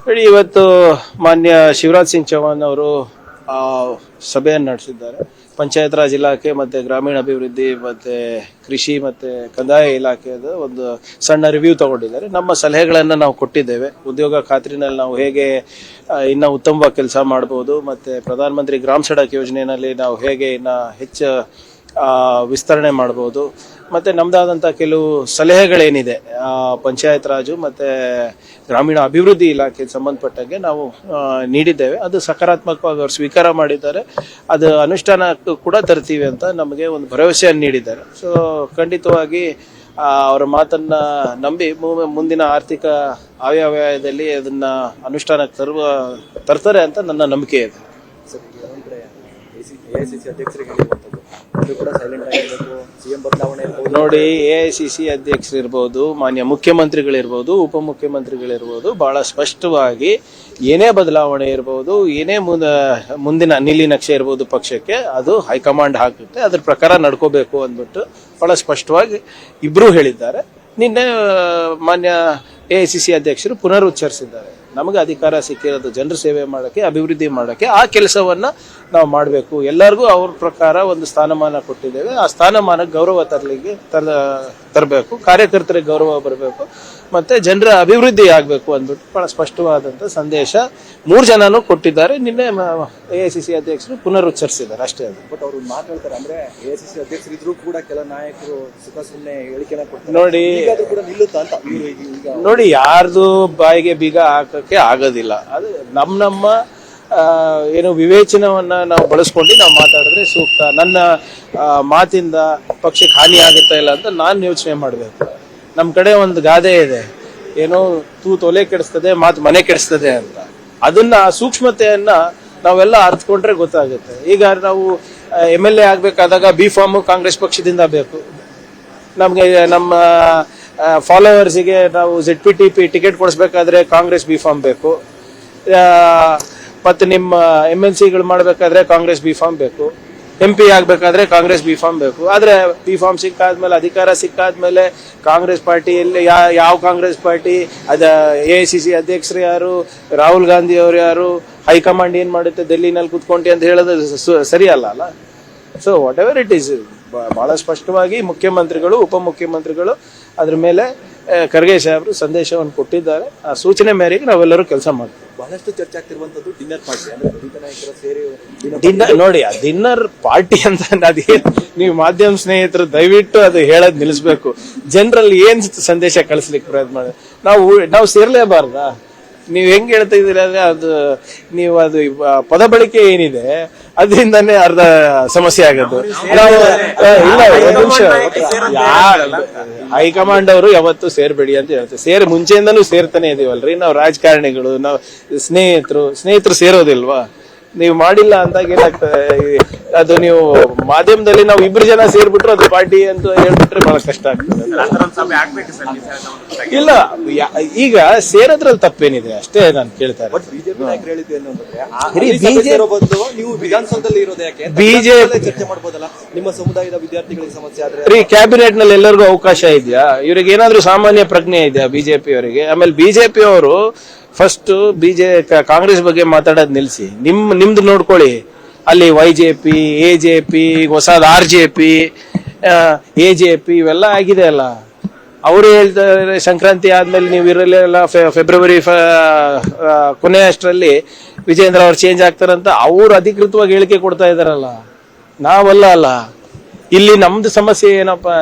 ನೋಡಿ, ಇವತ್ತು ಮಾನ್ಯ ಶಿವರಾಜ್ ಸಿಂಗ್ ಚೌಹಾಣ್ ಅವರು ಸಭೆಯನ್ನು ನಡೆಸಿದ್ದಾರೆ. ಪಂಚಾಯತ್ ರಾಜ್ ಇಲಾಖೆ ಮತ್ತೆ ಗ್ರಾಮೀಣಾಭಿವೃದ್ಧಿ ಮತ್ತೆ ಕೃಷಿ ಮತ್ತೆ ಕಂದಾಯ ಇಲಾಖೆದ ಒಂದು ಸಣ್ಣ ರಿವ್ಯೂ ತಗೊಂಡಿದ್ದಾರೆ. ನಮ್ಮ ಸಲಹೆಗಳನ್ನು ನಾವು ಕೊಟ್ಟಿದ್ದೇವೆ. ಉದ್ಯೋಗ ಖಾತ್ರಿನಲ್ಲಿ ನಾವು ಹೇಗೆ ಇನ್ನ ಉತ್ತಮವಾಗಿ ಕೆಲಸ ಮಾಡಬಹುದು, ಮತ್ತೆ ಪ್ರಧಾನ ಮಂತ್ರಿ ಗ್ರಾಮ ಸಡಕ್ ಯೋಜನೆಯಲ್ಲಿ ನಾವು ಹೇಗೆ ಇನ್ನ ಹೆಚ್ಚು ವಿಸ್ತರಣೆ ಮಾಡಬಹುದು, ಮತ್ತೆ ನಮ್ದಾದಂಥ ಕೆಲವು ಸಲಹೆಗಳೇನಿದೆ ಪಂಚಾಯತ್ ರಾಜು ಮತ್ತೆ ಗ್ರಾಮೀಣ ಅಭಿವೃದ್ಧಿ ಇಲಾಖೆಗೆ ಸಂಬಂಧಪಟ್ಟಂಗೆ ನಾವು ನೀಡಿದ್ದೇವೆ. ಅದು ಸಕಾರಾತ್ಮಕವಾಗಿ ಅವರು ಸ್ವೀಕಾರ ಮಾಡಿದ್ದಾರೆ. ಅದು ಅನುಷ್ಠಾನಕ್ಕೂ ಕೂಡ ತರ್ತೀವಿ ಅಂತ ನಮಗೆ ಒಂದು ಭರವಸೆಯನ್ನು ನೀಡಿದ್ದಾರೆ. ಸೊ ಖಂಡಿತವಾಗಿ ಅವರ ಮಾತನ್ನ ನಂಬಿ ಮುಂದಿನ ಆರ್ಥಿಕ ಆಯವ್ಯಯದಲ್ಲಿ ಅದನ್ನ ಅನುಷ್ಠಾನಕ್ಕೆ ತರ್ತಾರೆ ಅಂತ ನನ್ನ ನಂಬಿಕೆ ಇದೆ. ನೋಡಿ, ಎಐಸಿಸಿ ಅಧ್ಯಕ್ಷರಿರ್ಬೋದು, ಮಾನ್ಯ ಮುಖ್ಯಮಂತ್ರಿಗಳಿರ್ಬೋದು, ಉಪಮುಖ್ಯಮಂತ್ರಿಗಳಿರ್ಬೋದು, ಬಹಳ ಸ್ಪಷ್ಟವಾಗಿ ಏನೇ ಬದಲಾವಣೆ ಇರ್ಬೋದು, ಏನೇ ಮುಂದಿನ ನೀಲಿನಕ್ಷೆ ಇರ್ಬೋದು ಪಕ್ಷಕ್ಕೆ, ಅದು ಹೈಕಮಾಂಡ್ ಹಾಕುತ್ತೆ, ಅದ್ರ ಪ್ರಕಾರ ನಡ್ಕೋಬೇಕು ಅಂದ್ಬಿಟ್ಟು ಬಹಳ ಸ್ಪಷ್ಟವಾಗಿ ಇಬ್ರು ಹೇಳಿದ್ದಾರೆ. ನಿನ್ನೆ ಮಾನ್ಯ ಎಐಸಿಸಿ ಅಧ್ಯಕ್ಷರು ಪುನರುಚ್ಚರಿಸಿದ್ದಾರೆ. ನಮಗೆ ಅಧಿಕಾರ ಸಿಕ್ಕಿರೋದು ಜನರ ಸೇವೆ ಮಾಡೋಕ್ಕೆ, ಅಭಿವೃದ್ಧಿ ಮಾಡೋಕ್ಕೆ. ಆ ಕೆಲಸವನ್ನ ನಾವು ಮಾಡಬೇಕು. ಎಲ್ಲರಿಗೂ ಅವ್ರ ಪ್ರಕಾರ ಒಂದು ಸ್ಥಾನಮಾನ ಕೊಟ್ಟಿದ್ದೇವೆ. ಆ ಸ್ಥಾನಮಾನಕ್ಕೆ ಗೌರವ ತರಬೇಕು, ಕಾರ್ಯಕರ್ತರಿಗೆ ಗೌರವ ಬರಬೇಕು, ಮತ್ತೆ ಜನರ ಅಭಿವೃದ್ಧಿ ಆಗಬೇಕು ಅಂದ್ಬಿಟ್ಟು ಬಹಳ ಸ್ಪಷ್ಟವಾದಂತ ಸಂದೇಶ 3 ಜನನು ಕೊಟ್ಟಿದ್ದಾರೆ. ನಿನ್ನೆ ಎಐಸಿಸಿ ಅಧ್ಯಕ್ಷರು ಪುನರುಚ್ಚರಿಸಿದ್ದಾರೆ ಅಷ್ಟೇ. ಅದು ಬಟ್ ಅವರು ಮಾತಾಡ್ತಾರೆ ಅಂದ್ರೆ ಎಐಸಿಸಿ ಅಧ್ಯಕ್ಷರು ಇದ್ರು ಕೂಡ ಕೆಲ ನಾಯಕರು ಸುಖ ಸುಮ್ಮನೆ ಹೇಳಿಕೆನ ಕೊಡ್ತಾರೆ. ನೋಡಿ, ಯಾರ್ದು ಬಾಯಿಗೆ ಬೀಗ ಹಾಕಕ್ಕೆ ಆಗೋದಿಲ್ಲ. ಅದು ನಮ್ಮ ಏನು ವಿವೇಚನವನ್ನ ನಾವು ಬಳಸ್ಕೊಂಡು ನಾವು ಮಾತಾಡಿದ್ರೆ ಸೂಕ್ತ. ನನ್ನ ಮಾತಿಂದ ಪಕ್ಷಕ್ಕೆ ಹಾನಿ ಆಗುತ್ತಾ ಇಲ್ಲ ಅಂತ ನಾನು ಯೋಚನೆ ಮಾಡಬೇಕು. ನಮ್ಮ ಕಡೆ ಒಂದು ಗಾದೆ ಇದೆ, ಏನೋ ತೂತು ಒಲೆ ಕೆಡಿಸ್ತದೆ, ಮಾತು ಮನೆ ಕೆಡಿಸ್ತದೆ ಅಂತ. ಅದನ್ನ ಸೂಕ್ಷ್ಮತೆಯನ್ನ ನಾವೆಲ್ಲ ಅರ್ಥಕೊಂಡ್ರೆ ಗೊತ್ತಾಗುತ್ತೆ. ಈಗ ನಾವು MLA ಆಗ್ಬೇಕಾದಾಗ ಬಿ ಫಾರ್ಮ್ ಕಾಂಗ್ರೆಸ್ ಪಕ್ಷದಿಂದ ಬೇಕು. ನಮ್ಗೆ ನಮ್ಮ ಫಾಲೋವರ್ಸಿಗೆ ನಾವು ZPTP ಟಿಕೆಟ್ ಕೊಡಿಸ್ಬೇಕಾದ್ರೆ ಕಾಂಗ್ರೆಸ್ ಬಿ ಫಾರ್ಮ್ ಬೇಕು. ಮತ್ತೆ ನಿಮ್ಮ MLCಗಳು ಮಾಡ್ಬೇಕಾದ್ರೆ ಕಾಂಗ್ರೆಸ್ ಬಿ ಫಾರ್ಮ್ ಬೇಕು. MP ಆಗ್ಬೇಕಾದ್ರೆ ಕಾಂಗ್ರೆಸ್ ಬಿ ಫಾರ್ಮ್ ಬೇಕು. ಆದ್ರೆ ಬಿ ಫಾರ್ಮ್ ಸಿಕ್ಕಾದ್ಮೇಲೆ, ಅಧಿಕಾರ ಸಿಕ್ಕಾದ್ಮೇಲೆ ಕಾಂಗ್ರೆಸ್ ಪಾರ್ಟಿಯಲ್ಲಿ ಯಾವ ಕಾಂಗ್ರೆಸ್ ಪಾರ್ಟಿ, AICC ಅಧ್ಯಕ್ಷರು ಯಾರು, ರಾಹುಲ್ ಗಾಂಧಿ ಅವರು ಯಾರು, ಹೈಕಮಾಂಡ್ ಏನ್ ಮಾಡುತ್ತೆ ಡೆಲ್ಲಿನಲ್ಲಿ ಕುತ್ಕೊಂಡಿ ಅಂತ ಹೇಳೋದು ಸರಿಯಲ್ಲ ಅಲ್ಲ. So what ever it is, ಬಹಳ ಸ್ಪಷ್ಟವಾಗಿ ಮುಖ್ಯಮಂತ್ರಿಗಳು, ಉಪಮುಖ್ಯಮಂತ್ರಿಗಳು ಅದ್ರ ಮೇಲೆ ಖರ್ಗೆ ಸಾಹೇಬರು ಸಂದೇಶವನ್ನು ಕೊಟ್ಟಿದ್ದಾರೆ. ಆ ಸೂಚನೆ ಮೇರೆಗೆ ನಾವೆಲ್ಲರೂ ಕೆಲಸ ಮಾಡ್ತೀವಿ. ಬಹಳಷ್ಟು ಚರ್ಚೆ ಆಗ್ತಿರುವಂತದ್ದು ಡಿನ್ನರ್ ಪಾರ್ಟಿ, ಅಂದ್ರೆ ದಲಿತ ನಾಯಕರು ಸೇರಿ ನೋಡಿ, ಆ ಡಿನ್ನರ್ ಪಾರ್ಟಿ ಅಂತ ಅದೇನು, ನೀವು ಮಾಧ್ಯಮ ಸ್ನೇಹಿತರು ದಯವಿಟ್ಟು ಅದು ಹೇಳೋದ್ ನಿಲ್ಲಿಸ್ಬೇಕು. ಜನರಲ್ಲಿ ಏನ್ ಸಂದೇಶ ಕಳಿಸ್ಲಿಕ್ಕೆ ಪ್ರಯತ್ನ ಮಾಡಿ, ನಾವು ಸೇರ್ಲೇಬಾರ್ದಾ? ನೀವ್ ಹೆಂಗ್ ಹೇಳ್ತಾ ಇದೀರ ಅಂದ್ರೆ ಅದು ಪದ ಬಳಕೆ ಏನಿದೆ ಅದರಿಂದಾನೇ ಅರ್ಧ ಸಮಸ್ಯೆ ಆಗೋದು. ನಾವು ಇಲ್ಲ, ಒಂದು ನಿಮಿಷ, ಹೈಕಮಾಂಡ್ ಅವರು ಯಾವತ್ತೂ ಸೇರ್ಬೇಡಿ ಅಂತ ಹೇಳ್ತಾರೆ. ಮುಂಚೆಯಿಂದನೂ ಸೇರ್ತಾನೆ ಇದೀವಲ್ರಿ ನಾವು ರಾಜಕಾರಣಿಗಳು, ನಾವು ಸ್ನೇಹಿತರು ಸೇರೋದಿಲ್ವಾ? ನೀವು ಮಾಡಿಲ್ಲ ಅಂದಾಗ ಏನಾಗ್ತದೆ, ಅದು ನೀವು ಮಾಧ್ಯಮದಲ್ಲಿ ನಾವು 2 ಜನ ಸೇರ್ಬಿಟ್ರು ಅದು ಪಾರ್ಟಿ ಅಂತ ಹೇಳ್ಬಿಟ್ರೆ ಬಹಳ ಕಷ್ಟ ಆಗ್ತದೆ. ಇಲ್ಲ, ಈಗ ಸೇರೋದ್ರಲ್ಲಿ ತಪ್ಪೇನಿದೆ ಅಷ್ಟೇ ನಾನು ಕೇಳ್ತಾ ಇರೋದು. ಬಿಜೆಪಿ ನಾಯಕರು ಹೇಳಿದ್ದೇನು ಅಂತಂದ್ರೆ ನೀವು ವಿಧಾನಸೌಧದಲ್ಲಿ ಇರೋದು ಯಾಕೆ, ಬಿಜೆಪಿ ಚರ್ಚೆ ಮಾಡ್ಬೋದಲ್ಲ, ನಿಮ್ಮ ಸಮುದಾಯದ ವಿದ್ಯಾರ್ಥಿಗಳಿಗೆ ಸಮಸ್ಯೆ ಆದ್ರೆ. ಕ್ಯಾಬಿನೆಟ್ ನಲ್ಲಿ ಎಲ್ಲರಿಗೂ ಅವಕಾಶ ಇದೆಯಾ? ಇವ್ರಿಗೆ ಏನಾದ್ರೂ ಸಾಮಾನ್ಯ ಪ್ರಜ್ಞೆ ಇದೆಯಾ ಬಿಜೆಪಿ ಅವರಿಗೆ? ಆಮೇಲೆ ಬಿಜೆಪಿ ಅವರು ಫಸ್ಟ್ ಕಾಂಗ್ರೆಸ್ ಬಗ್ಗೆ ಮಾತಾಡೋದ್ ನಿಲ್ಸಿ, ನಿಮ್ದು ನೋಡ್ಕೊಳ್ಳಿ. ಅಲ್ಲಿ YJP, AJP, ಹೊಸದ್ RJP, AJP ಇವೆಲ್ಲ ಆಗಿದೆ ಅಲ್ಲ. ಅವರು ಹೇಳ್ತಾರೆ ಸಂಕ್ರಾಂತಿ ಆದ್ಮೇಲೆ ನೀವು ಇರಲಿಲ್ಲ, ಫೆಬ್ರವರಿ ಕೊನೆ ಅಷ್ಟರಲ್ಲಿ ವಿಜೇಂದ್ರ ಅವ್ರು ಚೇಂಜ್ ಆಗ್ತಾರಂತ ಅವ್ರು ಅಧಿಕೃತವಾಗಿ ಹೇಳಿಕೆ ಕೊಡ್ತಾ ಇದಾರಲ್ಲ, ನಾವಲ್ಲ ಅಲ್ಲ. ಇಲ್ಲಿ ನಮ್ದು ಸಮಸ್ಯೆ ಏನಪ್ಪಾ,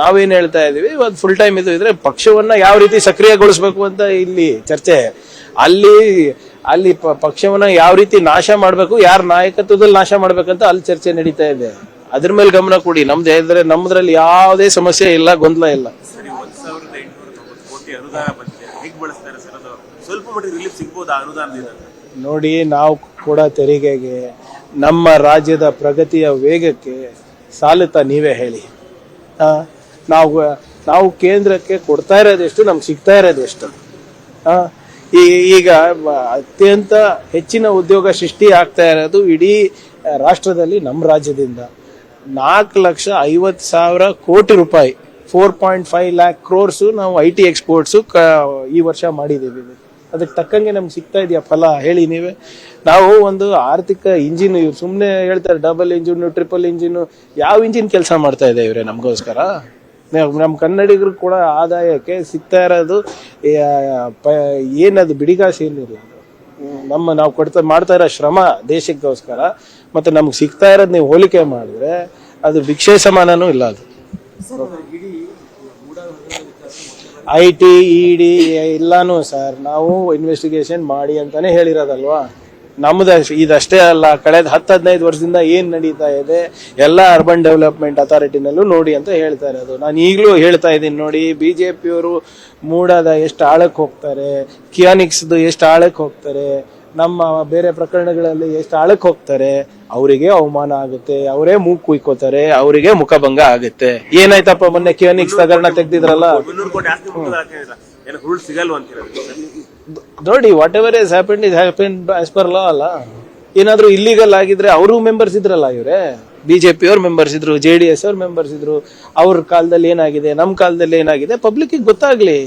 ನಾವೇನ್ ಹೇಳ್ತಾ ಇದೀವಿ, ಒಂದು ಫುಲ್ ಟೈಮ್ ಇದು ಇದ್ರೆ ಪಕ್ಷವನ್ನ ಯಾವ ರೀತಿ ಸಕ್ರಿಯಗೊಳಿಸ್ಬೇಕು ಅಂತ ಇಲ್ಲಿ ಚರ್ಚೆ. ಅಲ್ಲಿ ಪಕ್ಷವನ್ನ ಯಾವ ರೀತಿ ನಾಶ ಮಾಡ್ಬೇಕು, ಯಾರ ನಾಯಕತ್ವದಲ್ಲಿ ನಾಶ ಮಾಡ್ಬೇಕಂತ ಅಲ್ಲಿ ಚರ್ಚೆ ನಡೀತಾ ಇದೆ. ಅದ್ರ ಮೇಲೆ ಗಮನ ಕೊಡಿ. ನಮ್ದ್ರಲ್ಲಿ ಯಾವುದೇ ಸಮಸ್ಯೆ ಇಲ್ಲ, ಗೊಂದಲ ಇಲ್ಲ. ನೋಡಿ, ನಾವು ಕೂಡ ತೆರಿಗೆಗೆ, ನಮ್ಮ ರಾಜ್ಯದ ಪ್ರಗತಿಯ ವೇಗಕ್ಕೆ ಸಾಲುತ್ತಾ ನೀವೇ ಹೇಳಿ. ನಾವು ಕೇಂದ್ರಕ್ಕೆ ಕೊಡ್ತಾ ಇರೋದೆಷ್ಟು, ನಮ್ಗೆ ಸಿಗ್ತಾ ಇರೋದೆಷ್ಟು? ಈಗ ಅತ್ಯಂತ ಹೆಚ್ಚಿನ ಉದ್ಯೋಗ ಸೃಷ್ಟಿ ಆಗ್ತಾ ಇರೋದು ಇಡೀ ರಾಷ್ಟ್ರದಲ್ಲಿ ನಮ್ಮ ರಾಜ್ಯದಿಂದ. 4,50,000 ಕೋಟಿ ರೂಪಾಯಿ, 4.5 lakh crores ನಾವು IT ಎಕ್ಸ್ಪೋರ್ಟ್ಸ್ ಈ ವರ್ಷ ಮಾಡಿದ್ದೀವಿ. ಅದಕ್ಕೆ ತಕ್ಕಂಗೆ ನಮ್ಗೆ ಸಿಗ್ತಾ ಇದೆಯಾ ಫಲ ಹೇಳಿ ನೀವೇ. ನಾವು ಒಂದು ಆರ್ಥಿಕ ಇಂಜಿನ್, ಇವ್ರು ಸುಮ್ಮನೆ ಹೇಳ್ತಾರೆ ಡಬಲ್ ಇಂಜಿನ್, ಟ್ರಿಪಲ್ ಇಂಜಿನ್. ಯಾವ ಇಂಜಿನ್ ಕೆಲಸ ಮಾಡ್ತಾ ಇದೆ ಇವ್ರೆ ನಮಗೋಸ್ಕರ? ನಮ್ಮ ಕನ್ನಡಿಗರು ಕೂಡ ಆದಾಯಕ್ಕೆ ಸಿಗ್ತಾ ಇರೋದು ಏನದು ಬಿಡಿಗಾಸು ಏನಿಲ್ಲ. ನಾವು ಮಾಡ್ತಾ ಇರೋ ಶ್ರಮ ದೇಶಕ್ಕೋಸ್ಕರ ಮತ್ತೆ ನಮ್ಗೆ ಸಿಗ್ತಾ ಇರೋದು ನೀವು ಹೋಲಿಕೆ ಮಾಡಿದ್ರೆ ಅದು ಭಿಕ್ಷೆ ಸಮಾನನೂ ಇಲ್ಲ. ಅದು IT ED ಎಲ್ಲಾನು ಸರ್ ನಾವು ಇನ್ವೆಸ್ಟಿಗೇಷನ್ ಮಾಡಿ ಅಂತಾನೆ ಹೇಳಿರೋದಲ್ವಾ. ನಮ್ದು ಇದಷ್ಟೇ ಅಲ್ಲ, ಕಳೆದ 10-15 ವರ್ಷದಿಂದ ಏನ್ ನಡೀತಾ ಇದೆ ಎಲ್ಲ ಅರ್ಬನ್ ಡೆವಲಪ್ಮೆಂಟ್ ಅಥಾರಿಟಿನಲ್ಲೂ ನೋಡಿ ಅಂತ ಹೇಳ್ತಾ ಇರೋದು. ನಾನು ಈಗಲೂ ಹೇಳ್ತಾ ಇದ್ದೀನಿ ನೋಡಿ, ಬಿಜೆಪಿಯವರು ಮೂಡಾದ ಎಷ್ಟು ಆಳಕ್ಕೆ ಹೋಗ್ತಾರೆ, ಕಿಯಾನಿಕ್ಸ್ದು ಎಷ್ಟು ಆಳಕ್ಕೆ ಹೋಗ್ತಾರೆ, ನಮ್ಮ ಬೇರೆ ಪ್ರಕರಣಗಳಲ್ಲಿ ಎಷ್ಟು ಆಳಕ್ಕೆ ಹೋಗ್ತಾರೆ, ಅವರಿಗೆ ಅವಮಾನ ಆಗುತ್ತೆ, ಅವರೇ ಮೂಗು ಕುಯ್ಕೋತಾರೆ, ಅವರಿಗೆ ಮುಖಭಂಗ ಆಗುತ್ತೆ. ಏನಾಯ್ತಪ್ಪ ಮೊನ್ನೆ ಕಿಯಾನಿಕ್ಸ್ ಹಗರಣ ತೆಗ್ದಿದ್ರಲ್ಲ ನೋಡಿ. What ever is happened is happened as per law ಅಲ್ಲ. ಏನಾದ್ರೂ ಇಲ್ಲಿಗಲ್ ಆಗಿದ್ರೆ ಅವರು ಮೆಂಬರ್ಸ್ ಇದ್ರಲ್ಲ, ಇವರೇ ಬಿಜೆಪಿ ಅವ್ರ ಮೆಂಬರ್ಸ್ ಇದ್ರು, JDS ಅವ್ರ ಮೆಂಬರ್ಸ್ ಇದ್ರು. ಅವ್ರ ಕಾಲದಲ್ಲಿ ಏನಾಗಿದೆ, ನಮ್ಮ ಕಾಲದಲ್ಲಿ ಏನಾಗಿದೆ ಪಬ್ಲಿಕ್ ಗೊತ್ತಾಗ್ಲಿ.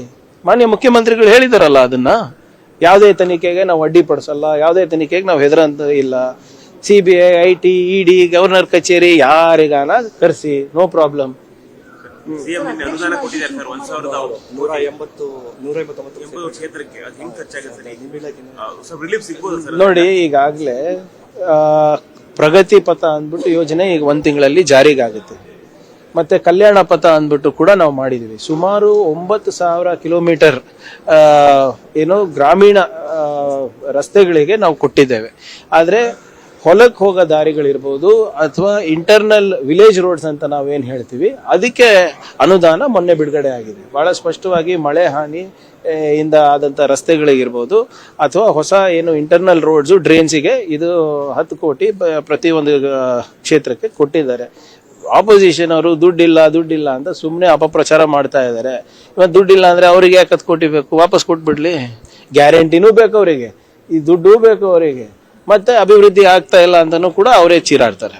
ಮಾನ್ಯ ಮುಖ್ಯಮಂತ್ರಿಗಳು ಹೇಳಿದಾರಲ್ಲ, ಅದನ್ನ ಯಾವುದೇ ತನಿಖೆಗೆ ನಾವು ಅಡ್ಡಿಪಡಿಸಲ್ಲ, ಯಾವುದೇ ತನಿಖೆಗೆ ನಾವು ಹೆದರಂತ ಇಲ್ಲ. CBI, IT, ED, ಗವರ್ನರ್ ಕಚೇರಿ ಯಾರಿಗಾನ ಕರೆಸಿ, ನೋ ಪ್ರಾಬ್ಲಮ್. ಅನುದಾನ ಕೊಟ್ಟಿದ್ದಾರೆ ಸರ್ 1,189 ಕ್ಷೇತ್ರಕ್ಕೆ. ಅದು ಹೆಂಗ್ ಖರ್ಚಾಗುತ್ತೆ ರಿಲೀಫ್ ಸಿಗ್ಬೋದು ಸರ್? ನೋಡಿ, ಈಗಾಗಲೇ ಪ್ರಗತಿ ಪಥ ಅಂದ್ಬಿಟ್ಟು ಯೋಜನೆ ಈಗ 1 ತಿಂಗಳಲ್ಲಿ ಜಾರಿಗಾಗುತ್ತೆ. ಮತ್ತೆ ಕಲ್ಯಾಣ ಪಥ ಅಂದ್ಬಿಟ್ಟು ಕೂಡ ನಾವು ಮಾಡಿದೀವಿ. ಸುಮಾರು 9,000 ಕಿಲೋಮೀಟರ್ ಏನು ಗ್ರಾಮೀಣ ರಸ್ತೆಗಳಿಗೆ ನಾವು ಕೊಟ್ಟಿದ್ದೇವೆ. ಆದ್ರೆ ಹೊಲಕ್ಕೆ ಹೋಗೋ ದಾರಿಗಳಿರ್ಬೋದು ಅಥವಾ ಇಂಟರ್ನಲ್ ವಿಲೇಜ್ ರೋಡ್ಸ್ ಅಂತ ನಾವೇನ್ ಹೇಳ್ತೀವಿ, ಅದಕ್ಕೆ ಅನುದಾನ ಮೊನ್ನೆ ಬಿಡುಗಡೆ ಆಗಿದೆ. ಬಹಳ ಸ್ಪಷ್ಟವಾಗಿ ಮಳೆ ಹಾನಿ ಇಂದ ಆದಂತ ರಸ್ತೆಗಳಿಗಿರ್ಬೋದು ಅಥವಾ ಹೊಸ ಏನು ಇಂಟರ್ನಲ್ ರೋಡ್ಸ್ ಡ್ರೈನ್ಸಿಗೆ ಇದು 10 ಕೋಟಿ ಪ್ರತಿಯೊಂದು ಕ್ಷೇತ್ರಕ್ಕೆ ಕೊಟ್ಟಿದ್ದಾರೆ. ಆಪೋಸಿಷನ್ ಅವರು ದುಡ್ಡಿಲ್ಲ ಅಂತ ಸುಮ್ಮನೆ ಅಪಪ್ರಚಾರ ಮಾಡ್ತಾ ಇದ್ದಾರೆ. ಇವತ್ತು ದುಡ್ಡಿಲ್ಲ ಅಂದ್ರೆ ಅವರಿಗೆ 10 ಕೋಟಿ ಬೇಕು, ವಾಪಸ್ ಕೊಟ್ಬಿಡ್ಲಿ. ಗ್ಯಾರಂಟಿನೂ ಬೇಕು ಅವರಿಗೆ, ಈ ದುಡ್ಡು ಬೇಕು ಅವರಿಗೆ, ಮತ್ತೆ ಅಭಿವೃದ್ಧಿ ಆಗ್ತಾ ಇಲ್ಲ ಅಂತಾನೂ ಕೂಡ ಅವರೇ ಚೀರಾಡ್ತಾರೆ.